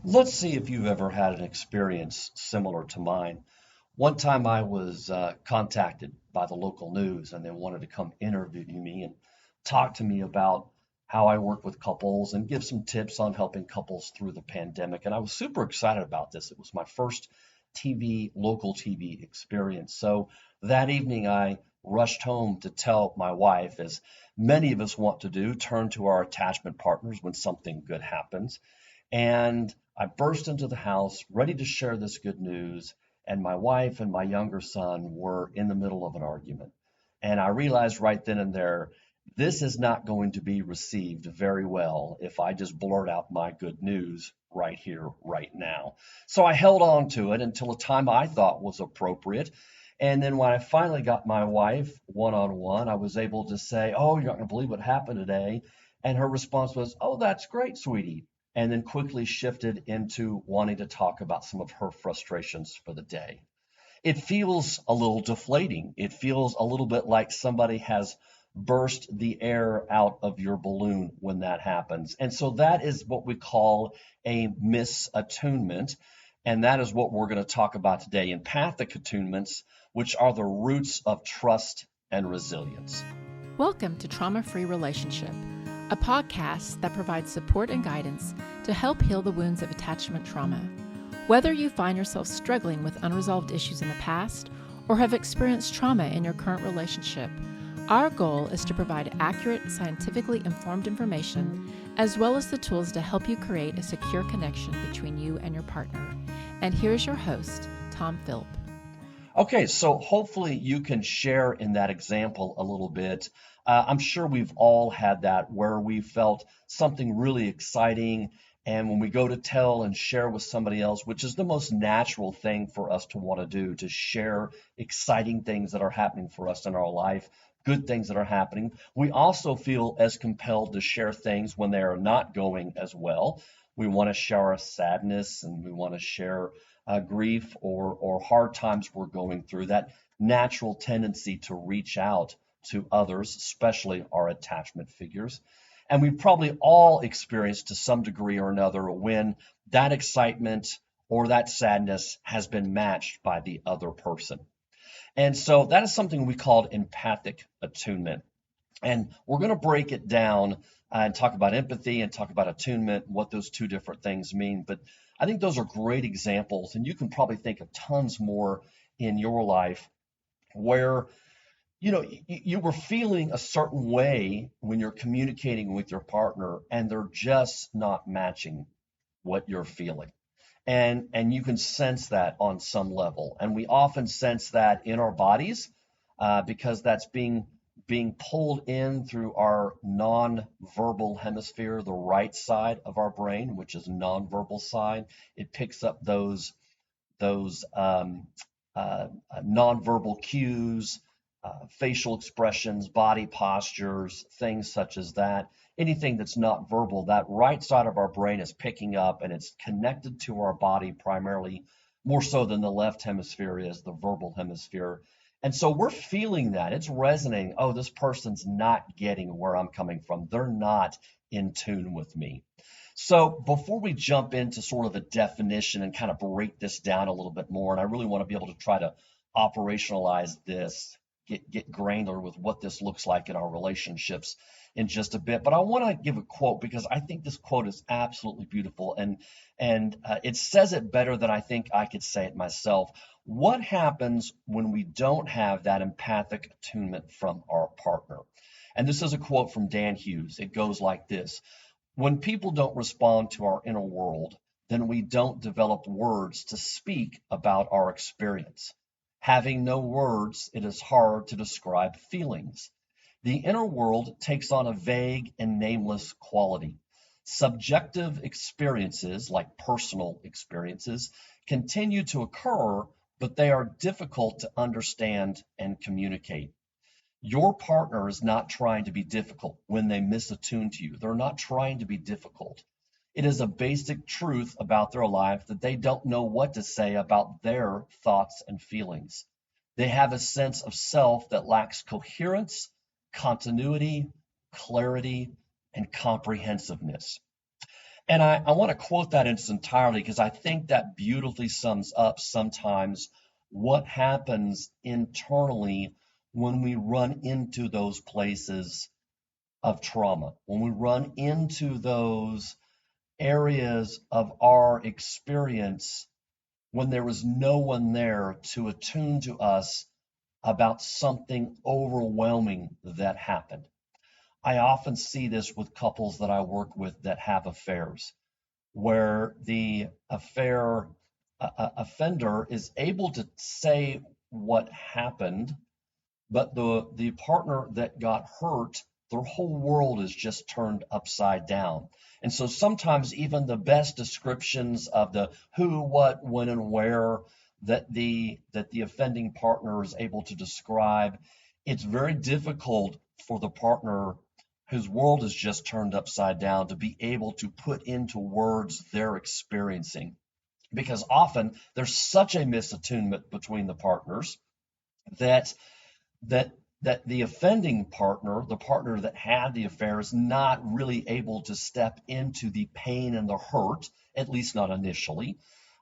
Let's see if you've ever had an experience similar to mine. One time I was contacted by the local news and they wanted to come interview me and talk to me about how I work with couples and give some tips on helping couples through the pandemic. And I was super excited about this. It was my first local TV experience. So that evening I rushed home to tell my wife, as many of us want to do, turn to our attachment partners when something good happens. And I burst into the house ready to share this good news, and my wife and my younger son were in the middle of an argument. And I realized right then and there, this is not going to be received very well if I just blurt out my good news right here, right now. So I held on to it until a time I thought was appropriate. And then when I finally got my wife one on one, I was able to say, "Oh, you're not going to believe what happened today." And her response was, "Oh, that's great, sweetie." And then quickly shifted into wanting to talk about some of her frustrations for the day. It feels a little deflating. It feels a little bit like somebody has burst the air out of your balloon when that happens. And so that is what we call a misattunement. And that is what we're going to talk about today, empathic attunements, which are the roots of trust and resilience. Welcome to Trauma Free Relationship, a podcast that provides support and guidance to help heal the wounds of attachment trauma. Whether you find yourself struggling with unresolved issues in the past or have experienced trauma in your current relationship, our goal is to provide accurate, scientifically informed information, as well as the tools to help you create a secure connection between you and your partner. And here's your host, Tom Philp. Okay, so hopefully you can share in that example a little bit. I'm sure we've all had that where we felt something really exciting, and when we go to tell and share with somebody else, which is the most natural thing for us to want to do, to share exciting things that are happening for us in our life, good things that are happening. We also feel as compelled to share things when they are not going as well. We want to share our sadness and we want to share grief or hard times we're going through, that natural tendency to reach out to others, especially our attachment figures. And we've probably all experienced to some degree or another when that excitement or that sadness has been matched by the other person. And so that is something we call empathic attunement. And we're going to break it down and talk about empathy and talk about attunement, what those two different things mean. But I think those are great examples, and you can probably think of tons more in your life where you were feeling a certain way when you're communicating with your partner, and they're just not matching what you're feeling. And you can sense that on some level. And we often sense that in our bodies because that's being pulled in through our non-verbal hemisphere, the right side of our brain, which is non-verbal side. It picks up those non-verbal cues, facial expressions, body postures, things such as that. Anything that's not verbal, that right side of our brain is picking up, and it's connected to our body primarily, more so than the left hemisphere is, the verbal hemisphere. And so we're feeling that. It's resonating. Oh, this person's not getting where I'm coming from. They're not in tune with me. So before we jump into sort of a definition and kind of break this down a little bit more, and I really want to be able to try to operationalize this, get granular with what this looks like in our relationships in just a bit. But I want to give a quote because I think this quote is absolutely beautiful, and it says it better than I think I could say it myself. What happens when we don't have that empathic attunement from our partner? And this is a quote from Dan Hughes. It goes like this: when people don't respond to our inner world, then we don't develop words to speak about our experience. Having no words, it is hard to describe feelings. The inner world takes on a vague and nameless quality. Subjective experiences, like personal experiences, continue to occur, but they are difficult to understand and communicate. Your partner is not trying to be difficult when they misattune to you. They're not trying to be difficult. It is a basic truth about their life that they don't know what to say about their thoughts and feelings. They have a sense of self that lacks coherence, continuity, clarity, and comprehensiveness. And I want to quote that in its entirety because I think that beautifully sums up sometimes what happens internally when we run into those places of trauma, when we run into those areas of our experience when there was no one there to attune to us about something overwhelming that happened. I often see this with couples that I work with that have affairs, where the offender is able to say what happened, but the partner that got hurt, their whole world is just turned upside down. And so sometimes even the best descriptions of the who, what, when, and where that the offending partner is able to describe, it's very difficult for the partner whose world is just turned upside down to be able to put into words they're experiencing. Because often there's such a misattunement between the partners that that that the offending partner, the partner that had the affair, is not really able to step into the pain and the hurt, at least not initially,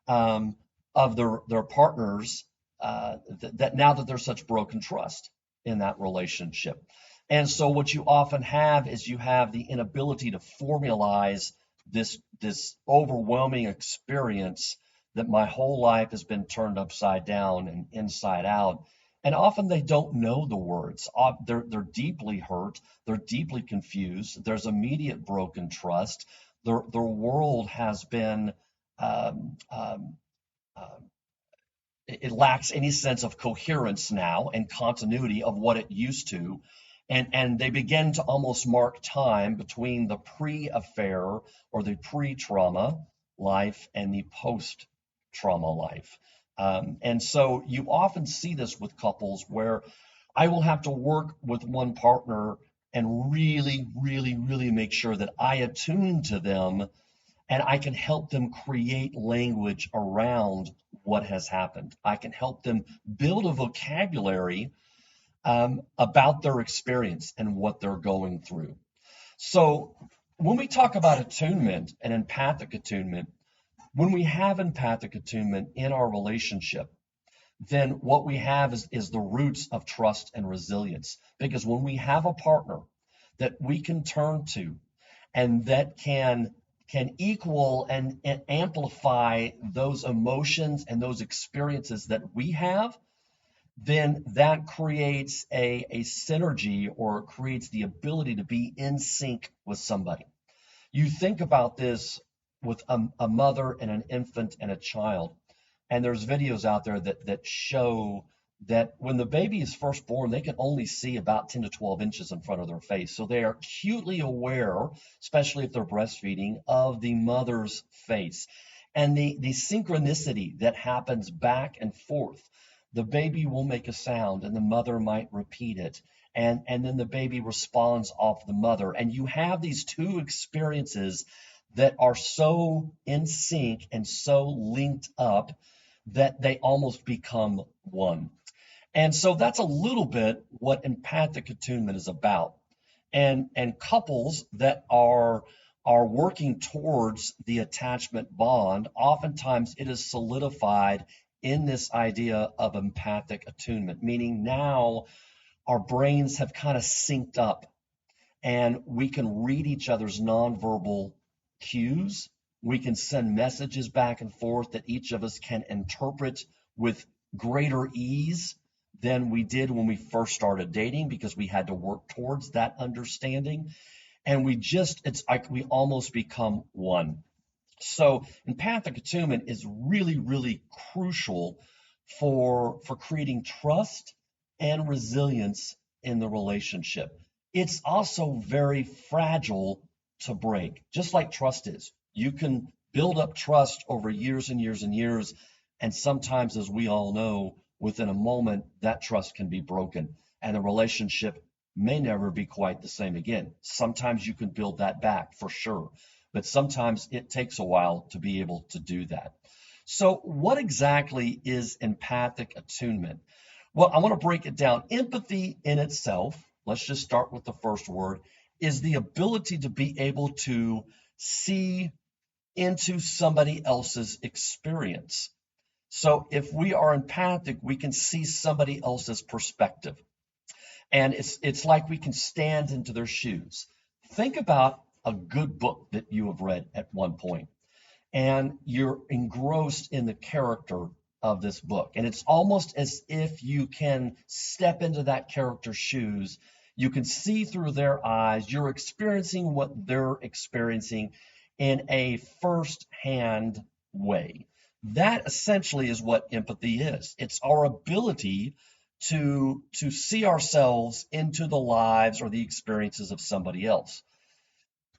um, of their partners. That now that there's such broken trust in that relationship, and so what you often have is you have the inability to formalize this overwhelming experience that my whole life has been turned upside down and inside out. And often they don't know the words. They're deeply hurt. They're deeply confused. There's immediate broken trust. Their world has been, um, um, um, it lacks any sense of coherence now and continuity of what it used to. And they begin to almost mark time between the pre-affair or the pre-trauma life and the post-trauma life. And so you often see this with couples where I will have to work with one partner and really, really, really make sure that I attune to them and I can help them create language around what has happened. I can help them build a vocabulary about their experience and what they're going through. So when we talk about attunement and empathic attunement, when we have empathic attunement in our relationship, then what we have is the roots of trust and resilience. Because when we have a partner that we can turn to and that can equal and amplify those emotions and those experiences that we have, then that creates a synergy or creates the ability to be in sync with somebody. You think about this with a mother and an infant and a child, and there's videos out there that show that when the baby is first born, they can only see about 10 to 12 inches in front of their face. So they are acutely aware, especially if they're breastfeeding, of the mother's face and the synchronicity that happens back and forth. The baby will make a sound and the mother might repeat it. And then the baby responds off the mother. And you have these two experiences that are so in sync and so linked up that they almost become one. And so that's a little bit what empathic attunement is about. And couples that are working towards the attachment bond, oftentimes it is solidified in this idea of empathic attunement, meaning now our brains have kind of synced up and we can read each other's nonverbal cues. We can send messages back and forth that each of us can interpret with greater ease than we did when we first started dating because we had to work towards that understanding. And it's like we almost become one. So empathic attunement is really, really crucial for creating trust and resilience in the relationship. It's also very fragile to break, just like trust is. You can build up trust over years and years and years, and sometimes, as we all know, within a moment, that trust can be broken, and the relationship may never be quite the same again. Sometimes you can build that back for sure, but sometimes it takes a while to be able to do that. So what exactly is empathic attunement? Well, I want to break it down. Empathy in itself, let's just start with the first word, is the ability to be able to see into somebody else's experience. So if we are empathic, we can see somebody else's perspective. And it's like we can stand into their shoes. Think about a good book that you have read at one point, and you're engrossed in the character of this book. And it's almost as if you can step into that character's shoes. You can see through their eyes. You're experiencing what they're experiencing in a first-hand way. That essentially is what empathy is. It's our ability to see ourselves into the lives or the experiences of somebody else.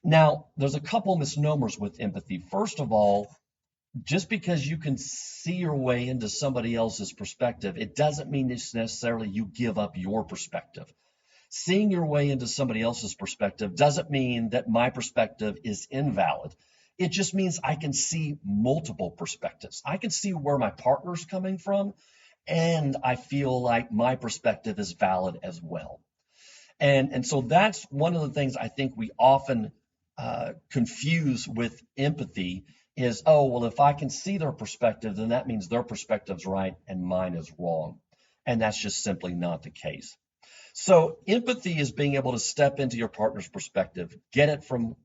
Now, there's a couple misnomers with empathy. First of all, just because you can see your way into somebody else's perspective, it doesn't mean necessarily you give up your perspective. Seeing your way into somebody else's perspective doesn't mean that my perspective is invalid. It just means I can see multiple perspectives. I can see where my partner's coming from, and I feel like my perspective is valid as well. And so that's one of the things I think we often confuse with empathy is, oh, well, if I can see their perspective, then that means their perspective's right and mine is wrong. And that's just simply not the case. So empathy is being able to step into your partner's perspective, get it from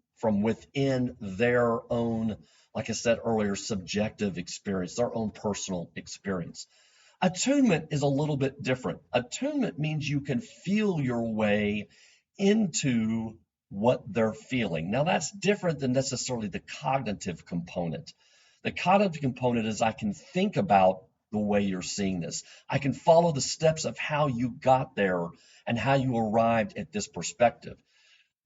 within their own, like I said earlier, subjective experience, their own personal experience. Attunement is a little bit different. Attunement means you can feel your way into what they're feeling. Now, that's different than necessarily the cognitive component. The cognitive component is I can think about the way you're seeing this. I can follow the steps of how you got there and how you arrived at this perspective.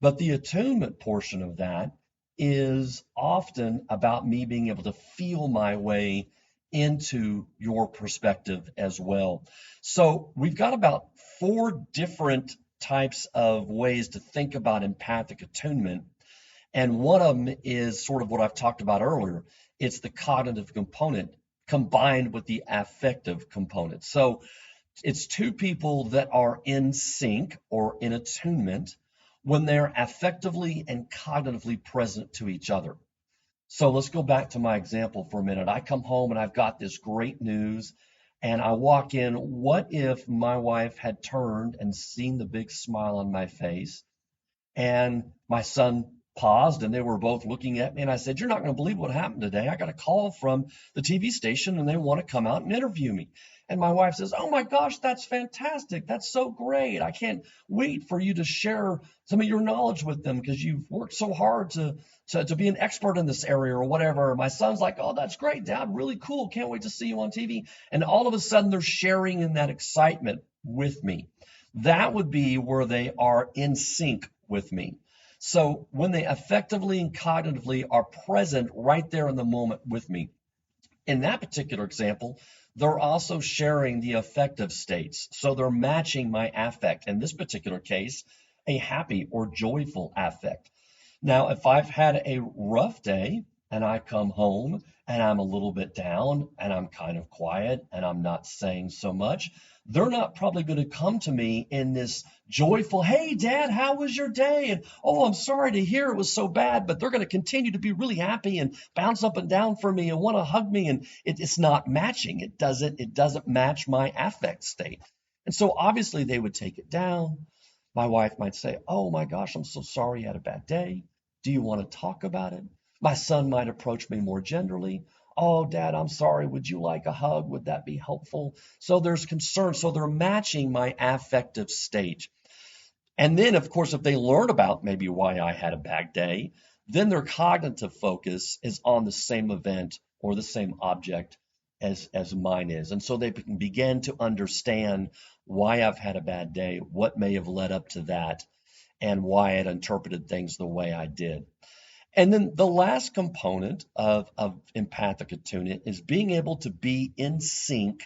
But the attunement portion of that is often about me being able to feel my way into your perspective as well. So we've got about 4 different types of ways to think about empathic attunement. And one of them is sort of what I've talked about earlier. It's the cognitive component combined with the affective component. So it's 2 people that are in sync or in attunement when they're affectively and cognitively present to each other. So let's go back to my example for a minute. I come home and I've got this great news, and I walk in. What if my wife had turned and seen the big smile on my face, and my son paused and they were both looking at me, and I said, "You're not going to believe what happened today. I got a call from the TV station and they want to come out and interview me." And my wife says, "Oh my gosh, that's fantastic. That's so great. I can't wait for you to share some of your knowledge with them because you've worked so hard to be an expert in this area," or whatever. My son's like, "Oh, that's great, Dad. Really cool. Can't wait to see you on TV." And all of a sudden they're sharing in that excitement with me. That would be where they are in sync with me. So when they effectively and cognitively are present right there in the moment with me, in that particular example, they're also sharing the affective states. So they're matching my affect. In this particular case, a happy or joyful affect. Now, if I've had a rough day and I come home and I'm a little bit down and I'm kind of quiet and I'm not saying so much, they're not probably going to come to me in this joyful, "Hey, Dad, how was your day?" And, "Oh, I'm sorry to hear it was so bad," but they're going to continue to be really happy and bounce up and down for me and want to hug me. And it's not matching. It doesn't match my affect state. And so obviously they would take it down. My wife might say, "Oh my gosh, I'm so sorry you had a bad day. Do you want to talk about it?" My son might approach me more generally. "Oh, Dad, I'm sorry. Would you like a hug? Would that be helpful?" So there's concern. So they're matching my affective state. And then, of course, if they learn about maybe why I had a bad day, then their cognitive focus is on the same event or the same object as mine is. And so they can begin to understand why I've had a bad day, what may have led up to that, and why I'd interpreted things the way I did. And then the last component of empathic attunement is being able to be in sync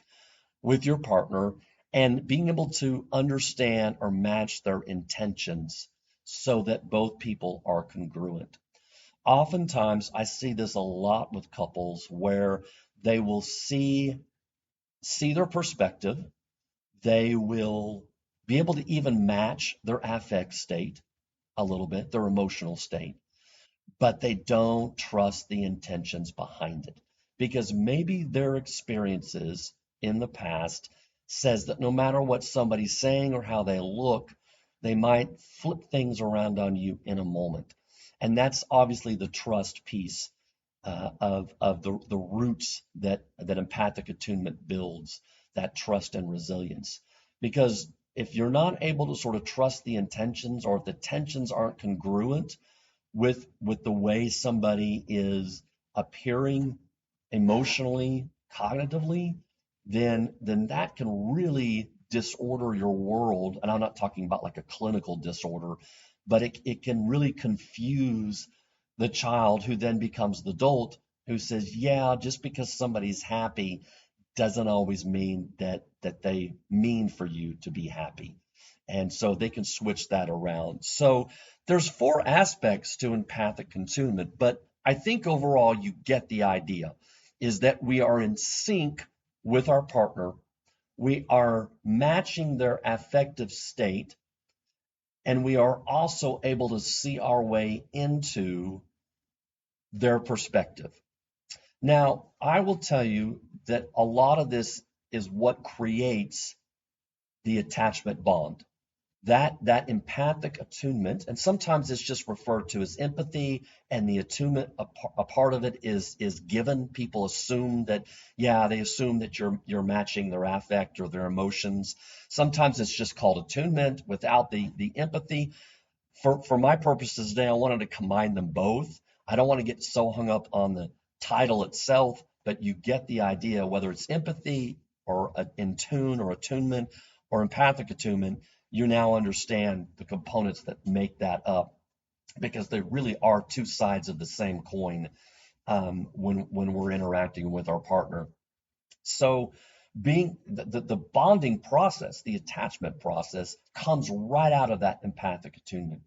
with your partner and being able to understand or match their intentions so that both people are congruent. Oftentimes, I see this a lot with couples where they will see their perspective. They will be able to even match their affect state a little bit, their emotional state. but they don't trust the intentions behind it, because maybe their experiences in the past says that no matter what somebody's saying or how they look, they might flip things around on you in a moment. And that's obviously the trust piece of the roots that empathic attunement builds, that trust and resilience. Because if you're not able to sort of trust the intentions, or if the tensions aren't congruent with the way somebody is appearing emotionally, cognitively, then that can really disorder your world. And I'm not talking about like a clinical disorder, but it can really confuse the child, who then becomes the adult who says, yeah, just because somebody's happy doesn't always mean that they mean for you to be happy. And so they can switch that around. So there's four aspects to empathic attunement, but I think overall you get the idea, is that we are in sync with our partner. We are matching their affective state, and we are also able to see our way into their perspective. Now, I will tell you that a lot of this is what creates the attachment bond. That empathic attunement, and sometimes it's just referred to as empathy, and the attunement, a part of it is given. People assume that, yeah, they assume that you're matching their affect or their emotions. Sometimes it's just called attunement without the empathy. For my purposes today, I wanted to combine them both. I don't want to get so hung up on the title itself, but you get the idea, whether it's empathy or in tune or attunement or empathic attunement. You now understand the components that make that up, because they really are two sides of the same coin when we're interacting with our partner. So being the bonding process, the attachment process, comes right out of that empathic attunement.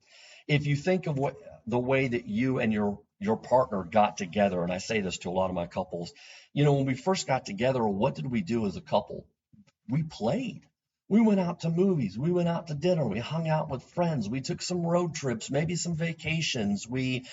If you think of what the way that you and your partner got together, and I say this to a lot of my couples, when we first got together, what did we do as a couple? We played. We went out to movies. We went out to dinner. We hung out with friends. We took some road trips, maybe some vacations. We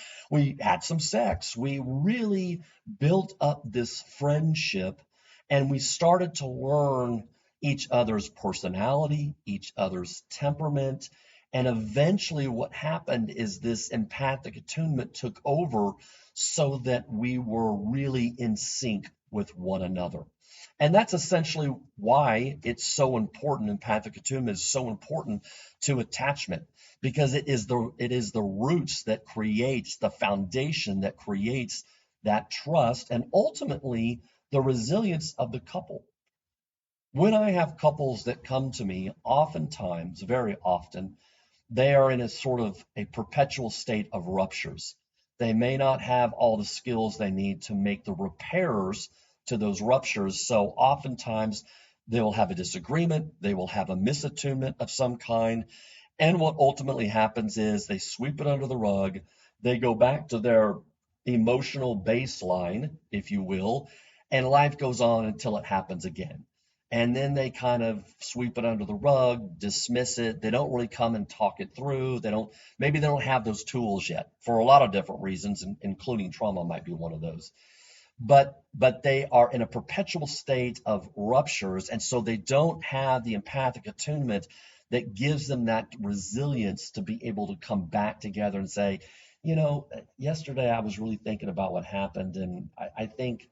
had some sex. We really built up this friendship, and we started to learn each other's personality, each other's temperament. And eventually what happened is this empathic attunement took over, so that we were really in sync with one another. And that's essentially why it's so important. Empathic attunement is so important to attachment, because it is the roots that creates the foundation, that creates that trust, and ultimately the resilience of the couple. When I have couples that come to me, oftentimes, very often, they are in a sort of a perpetual state of ruptures. They may not have all the skills they need to make the repairs to those ruptures. So oftentimes they will have a disagreement, they will have a misattunement of some kind. And what ultimately happens is they sweep it under the rug. They go back to their emotional baseline, if you will, and life goes on until it happens again. And then they kind of sweep it under the rug, dismiss it. They don't really come and talk it through. Maybe they don't have those tools yet, for a lot of different reasons, including trauma might be one of those. But they are in a perpetual state of ruptures, and so they don't have the empathic attunement that gives them that resilience to be able to come back together and say, yesterday I was really thinking about what happened, and I think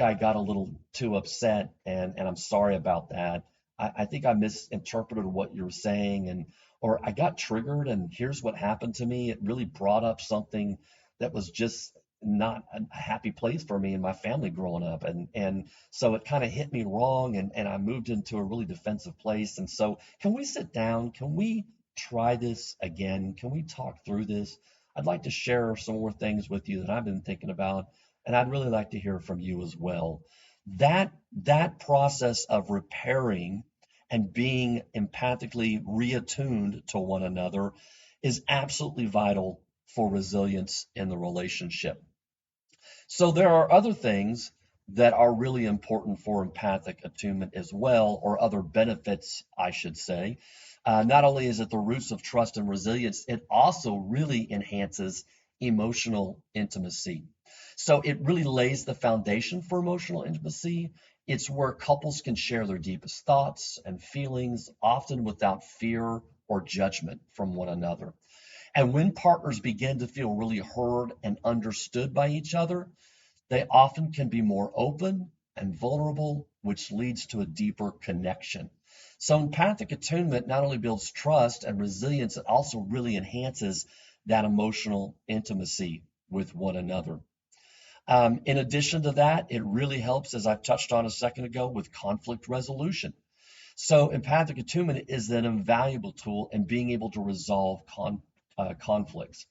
I got a little too upset, and I'm sorry about that. I think I misinterpreted what you were saying, or I got triggered, and here's what happened to me. It really brought up something that was just not a happy place for me and my family growing up. And so it kind of hit me wrong, and I moved into a really defensive place. And so can we sit down? Can we try this again? Can we talk through this? I'd like to share some more things with you that I've been thinking about, and I'd really like to hear from you as well. That process of repairing and being empathically reattuned to one another is absolutely vital for resilience in the relationship. So there are other things that are really important for empathic attunement as well, or other benefits, I should say. Not only is it the roots of trust and resilience, it also really enhances emotional intimacy. So it really lays the foundation for emotional intimacy. It's where couples can share their deepest thoughts and feelings, often without fear or judgment from one another. And when partners begin to feel really heard and understood by each other, they often can be more open and vulnerable, which leads to a deeper connection. So empathic attunement not only builds trust and resilience, it also really enhances that emotional intimacy with one another. In addition to that, it really helps, as I've touched on a second ago, with conflict resolution. So empathic attunement is an invaluable tool in being able to resolve conflicts.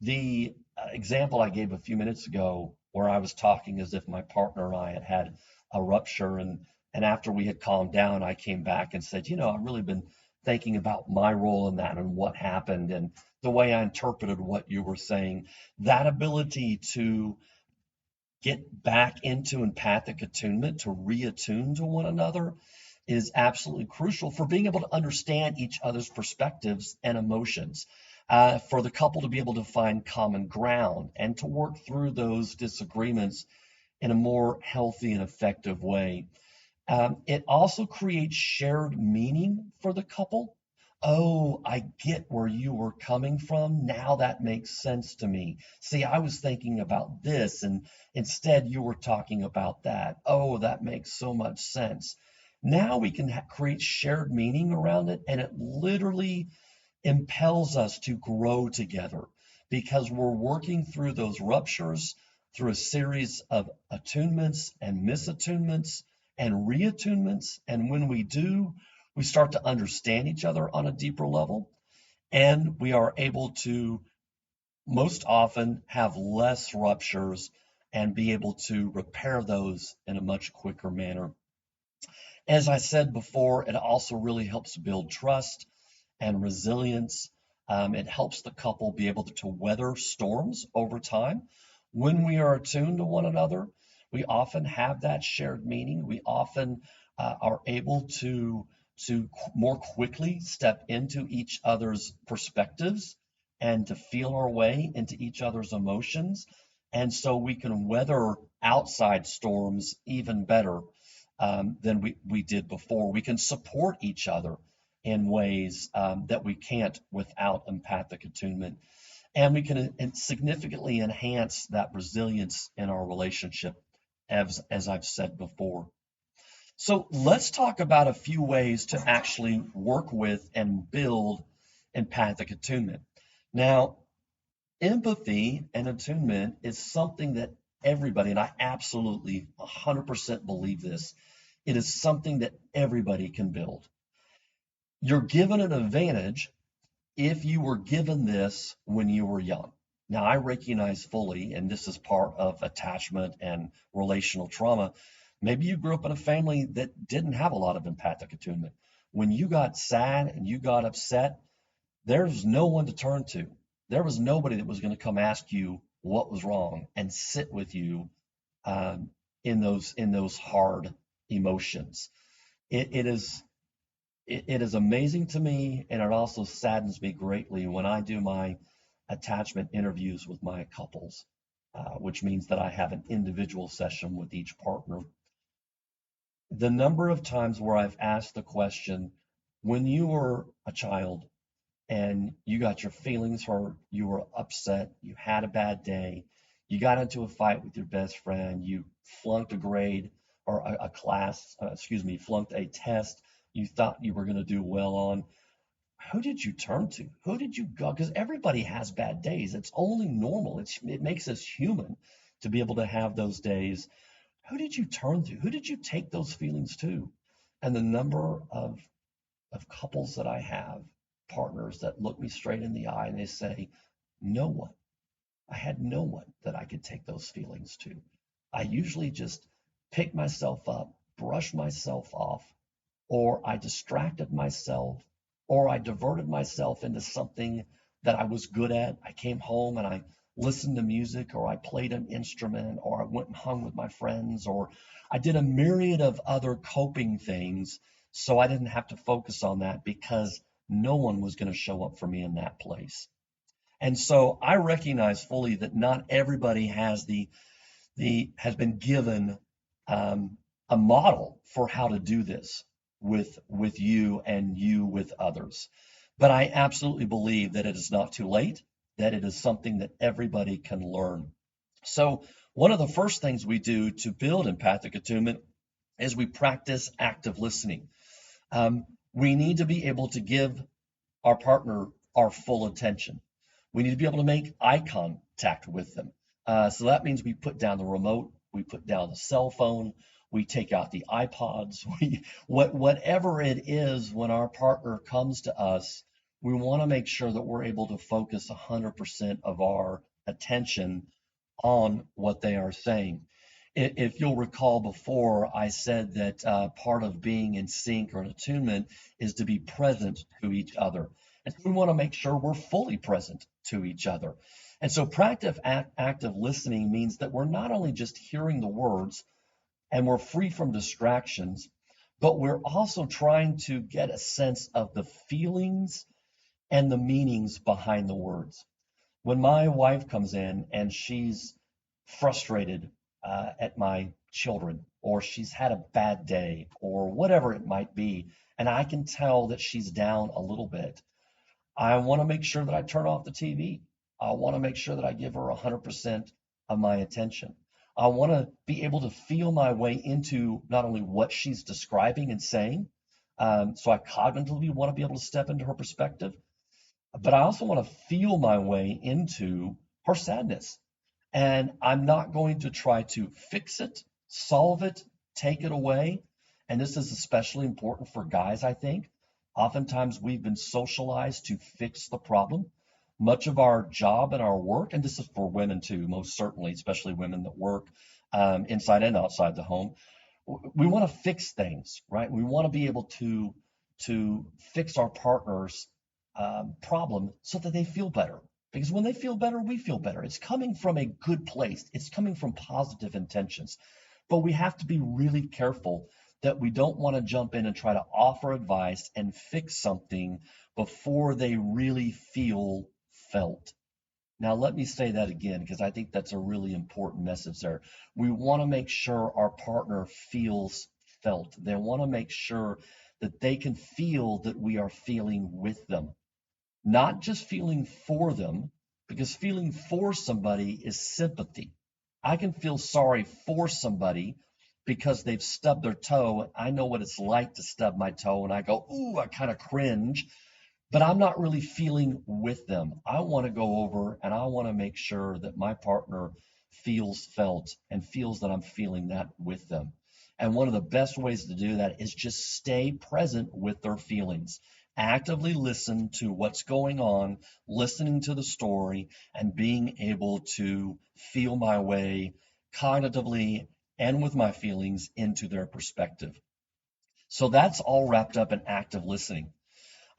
The example I gave a few minutes ago, where I was talking as if my partner and I had had a rupture, and after we had calmed down, I came back and said, I've really been thinking about my role in that and what happened and the way I interpreted what you were saying. That ability to get back into empathic attunement, to reattune to one another, is absolutely crucial for being able to understand each other's perspectives and emotions, for the couple to be able to find common ground and to work through those disagreements in a more healthy and effective way. It also creates shared meaning for the couple. Oh, I get where you were coming from. Now that makes sense to me. See, I was thinking about this, and instead you were talking about that. Oh, that makes so much sense. Now we can create shared meaning around it, and it literally impels us to grow together because we're working through those ruptures through a series of attunements and misattunements and reattunements. And when we do, we start to understand each other on a deeper level, and we are able to most often have less ruptures and be able to repair those in a much quicker manner. As I said before, it also really helps build trust and resilience. It helps the couple be able to weather storms over time. When we are attuned to one another, we often have that shared meaning. We often are able to more quickly step into each other's perspectives and to feel our way into each other's emotions. And so we can weather outside storms even better than we did before. We can support each other in ways that we can't without empathic attunement. And we can significantly enhance that resilience in our relationship, as I've said before. So let's talk about a few ways to actually work with and build empathic attunement. Now, empathy and attunement is something that everybody, and I absolutely 100% believe this, it is something that everybody can build. You're given an advantage if you were given this when you were young. Now, I recognize fully, and this is part of attachment and relational trauma, maybe you grew up in a family that didn't have a lot of empathic attunement. When you got sad and you got upset, there's no one to turn to. There was nobody that was going to come ask you what was wrong and sit with you in those hard emotions. It is amazing to me, and it also saddens me greatly when I do my attachment interviews with my couples, which means that I have an individual session with each partner. The number of times where I've asked the question, when you were a child and you got your feelings hurt, you were upset, you had a bad day, you got into a fight with your best friend, you flunked a grade or a class, flunked a test you thought you were going to do well on, who did you turn to? Who did you go? Because everybody has bad days. It's only normal. It makes us human to be able to have those days. Who did you turn to? Who did you take those feelings to? And the number of couples that I have, partners that look me straight in the eye and they say, no one. I had no one that I could take those feelings to. I usually just pick myself up, brush myself off, or I distracted myself, or I diverted myself into something that I was good at. I came home and I listened to music, or I played an instrument, or I went and hung with my friends, or I did a myriad of other coping things so I didn't have to focus on that because no one was going to show up for me in that place. And so I recognize fully that not everybody has has been given a model for how to do this with you and you with others. But I absolutely believe that it is not too late, that it is something that everybody can learn. So one of the first things we do to build empathic attunement is we practice active listening. We need to be able to give our partner our full attention. We need to be able to make eye contact with them. So that means we put down the remote, we put down the cell phone, we take out the iPods, whatever it is when our partner comes to us, we want to make sure that we're able to focus 100% of our attention on what they are saying. If you'll recall before, I said that part of being in sync or in attunement is to be present to each other. And so we want to make sure we're fully present to each other. And so active listening means that we're not only just hearing the words and we're free from distractions, but we're also trying to get a sense of the feelings and the meanings behind the words. When my wife comes in and she's frustrated at my children, or she's had a bad day, or whatever it might be, and I can tell that she's down a little bit, I want to make sure that I turn off the TV. I want to make sure that I give her 100% of my attention. I want to be able to feel my way into not only what she's describing and saying, so I cognitively want to be able to step into her perspective, but I also want to feel my way into her sadness. And I'm not going to try to fix it, solve it, take it away. And this is especially important for guys, I think. Oftentimes we've been socialized to fix the problem. Much of our job and our work, and this is for women too, most certainly, especially women that work inside and outside the home, we want to fix things, right? We want to be able to fix our partner's problem so that they feel better. Because when they feel better, we feel better. It's coming from a good place. It's coming from positive intentions. But we have to be really careful that we don't want to jump in and try to offer advice and fix something before they really feel felt. Now, let me say that again, because I think that's a really important message there. We want to make sure our partner feels felt. They want to make sure that they can feel that we are feeling with them, not just feeling for them, because feeling for somebody is sympathy. I can feel sorry for somebody because they've stubbed their toe. I know what it's like to stub my toe, and I go, ooh, I kind of cringe, but I'm not really feeling with them. I want to go over and I want to make sure that my partner feels felt and feels that I'm feeling that with them. And one of the best ways to do that is just stay present with their feelings. Actively listen to what's going on, listening to the story, and being able to feel my way cognitively and with my feelings into their perspective. So that's all wrapped up in active listening.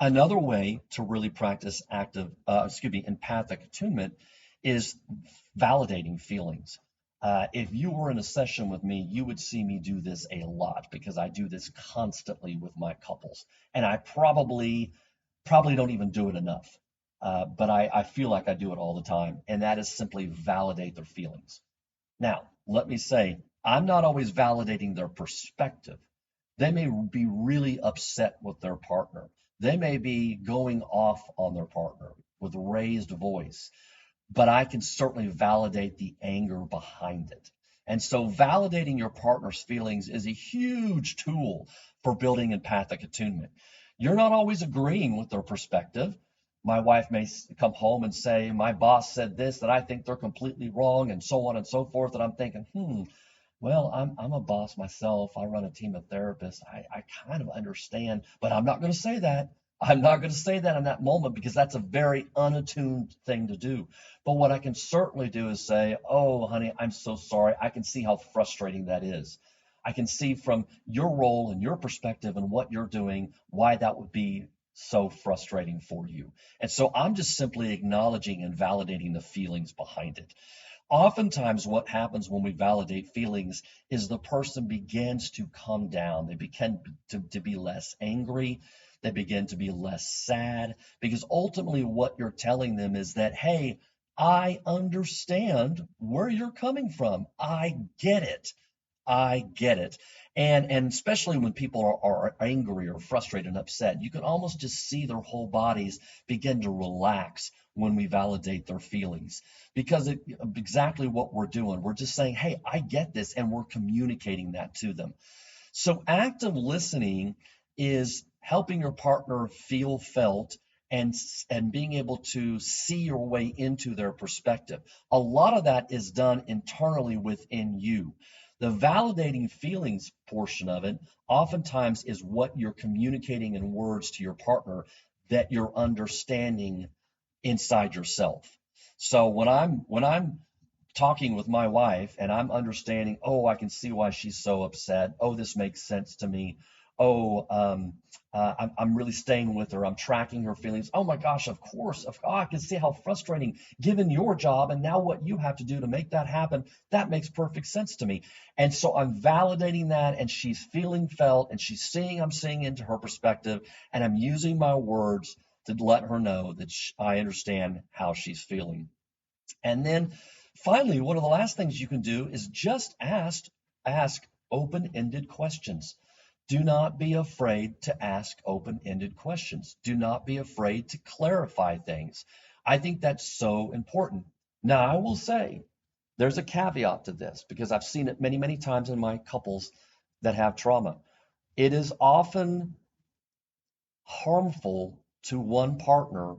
Another way to really practice empathic attunement is validating feelings. If you were in a session with me, you would see me do this a lot because I do this constantly with my couples, and I probably don't even do it enough. But I feel like I do it all the time, and that is simply validate their feelings. Now, let me say, I'm not always validating their perspective. They may be really upset with their partner. They may be going off on their partner with raised voice, but I can certainly validate the anger behind it. And so validating your partner's feelings is a huge tool for building empathic attunement. You're not always agreeing with their perspective. My wife may come home and say, my boss said this, that I think they're completely wrong, and so on and so forth. And I'm thinking, well, I'm a boss myself. I run a team of therapists. I kind of understand, but I'm not going to say that. I'm not going to say that in that moment because that's a very unattuned thing to do. But what I can certainly do is say, oh, honey, I'm so sorry. I can see how frustrating that is. I can see from your role and your perspective and what you're doing why that would be so frustrating for you. And so I'm just simply acknowledging and validating the feelings behind it. Oftentimes, what happens when we validate feelings is the person begins to calm down. They begin to be less angry. They begin to be less sad because ultimately what you're telling them is that, hey, I understand where you're coming from. I get it. I get it. And especially when people are angry or frustrated and upset, you can almost just see their whole bodies begin to relax when we validate their feelings. Because exactly what we're doing, we're just saying, hey, I get this, and we're communicating that to them. So active listening is helping your partner feel felt and being able to see your way into their perspective. A lot of that is done internally within you. The validating feelings portion of it oftentimes is what you're communicating in words to your partner that you're understanding inside yourself. So when I'm talking with my wife and I'm understanding, oh, I can see why she's so upset. Oh, this makes sense to me. Oh, I'm really staying with her. I'm tracking her feelings. Oh my gosh, of course. I can see how frustrating given your job and now what you have to do to make that happen. That makes perfect sense to me. And so I'm validating that, and she's feeling felt, and she's seeing I'm seeing into her perspective, and I'm using my words to let her know that I understand how she's feeling. And then finally, one of the last things you can do is just ask open-ended questions. Do not be afraid to ask open-ended questions. Do not be afraid to clarify things. I think that's so important. Now, I will say there's a caveat to this because I've seen it many, many times in my couples that have trauma. It is often harmful to one partner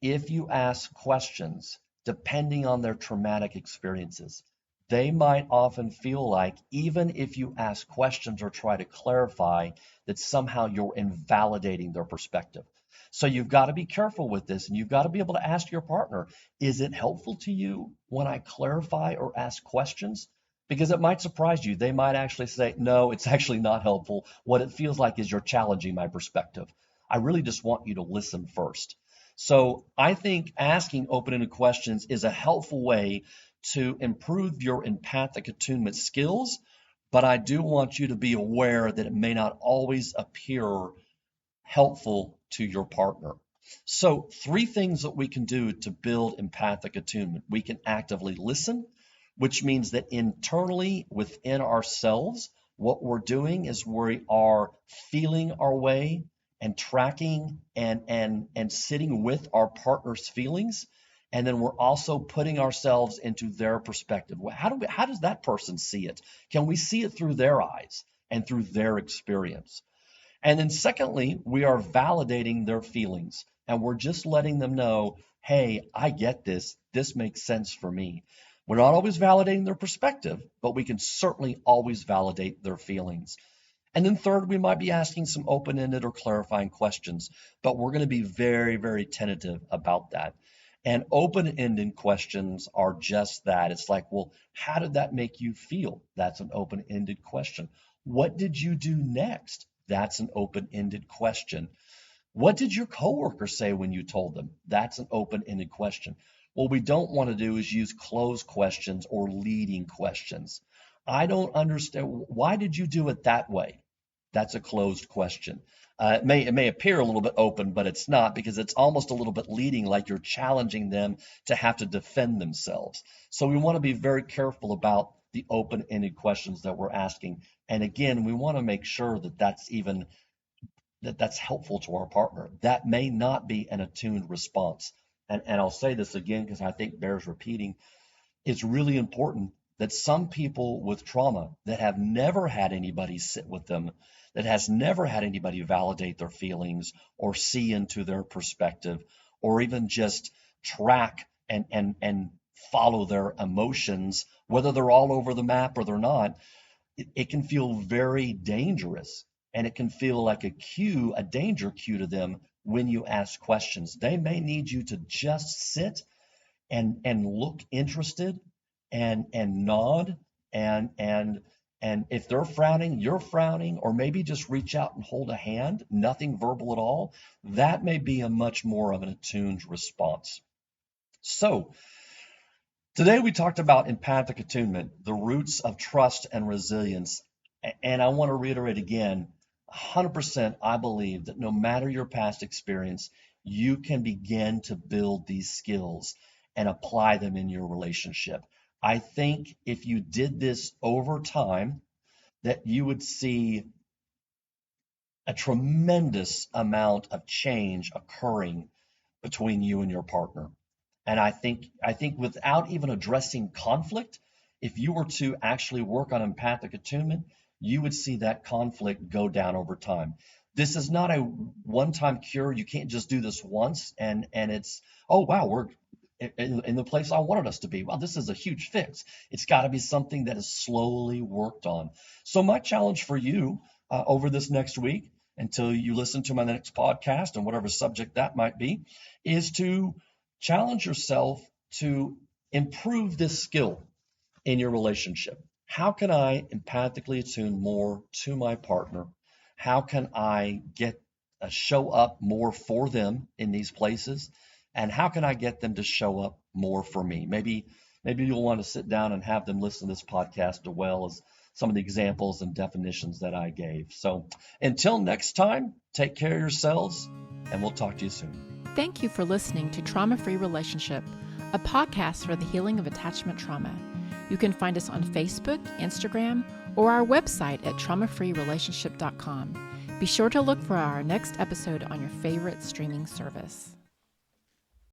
if you ask questions depending on their traumatic experiences. They might often feel like even if you ask questions or try to clarify, that somehow you're invalidating their perspective. So you've got to be careful with this, and you've got to be able to ask your partner, is it helpful to you when I clarify or ask questions? Because it might surprise you. They might actually say, no, it's actually not helpful. What it feels like is you're challenging my perspective. I really just want you to listen first. So I think asking open-ended questions is a helpful way to improve your empathic attunement skills, but I do want you to be aware that it may not always appear helpful to your partner. So 3 things that we can do to build empathic attunement. We can actively listen, which means that internally within ourselves, what we're doing is we are feeling our way and tracking and sitting with our partner's feelings. And then we're also putting ourselves into their perspective. How does that person see it? Can we see it through their eyes and through their experience? And then secondly, we are validating their feelings, and we're just letting them know, hey, I get this. This makes sense for me. We're not always validating their perspective, but we can certainly always validate their feelings. And then third, we might be asking some open-ended or clarifying questions, but we're going to be very, very tentative about that. And open-ended questions are just that. It's like, well, how did that make you feel? That's an open-ended question. What did you do next? That's an open-ended question. What did your coworker say when you told them? That's an open-ended question. What we don't want to do is use closed questions or leading questions. I don't understand. Why did you do it that way? That's a closed question. It may appear a little bit open, but it's not, because it's almost a little bit leading, like you're challenging them to have to defend themselves. So we want to be very careful about the open-ended questions that we're asking. And again, we want to make sure that that's helpful to our partner. That may not be an attuned response. And I'll say this again because I think bears repeating. It's really important that some people with trauma that have never had anybody sit with them, that has never had anybody validate their feelings or see into their perspective, or even just track and follow their emotions, whether they're all over the map or they're not, it can feel very dangerous, and it can feel like a danger cue to them when you ask questions. They may need you to just sit and look interested and nod and if they're frowning, you're frowning, or maybe just reach out and hold a hand, nothing verbal at all. That may be a much more of an attuned response. So Today we talked about empathic attunement, the roots of trust and resilience. And I want to reiterate again, 100% I believe that no matter your past experience, you can begin to build these skills and apply them in your relationship. I think if you did this over time, that you would see a tremendous amount of change occurring between you and your partner. And I think without even addressing conflict, if you were to actually work on empathic attunement, you would see that conflict go down over time. This is not a one-time cure. You can't just do this once and it's, oh wow, we're in the place I wanted us to be. Well, this is a huge fix. It's got to be something that is slowly worked on. So my challenge for you over this next week, until you listen to my next podcast and whatever subject that might be, is to challenge yourself to improve this skill in your relationship. How can I empathically attune more to my partner? How can I get show up more for them in these places? And how can I get them to show up more for me? Maybe you'll want to sit down and have them listen to this podcast as well as some of the examples and definitions that I gave. So until next time, take care of yourselves, and we'll talk to you soon. Thank you for listening to Trauma Free Relationship, a podcast for the healing of attachment trauma. You can find us on Facebook, Instagram, or our website at traumafreerelationship.com. Be sure to look for our next episode on your favorite streaming service.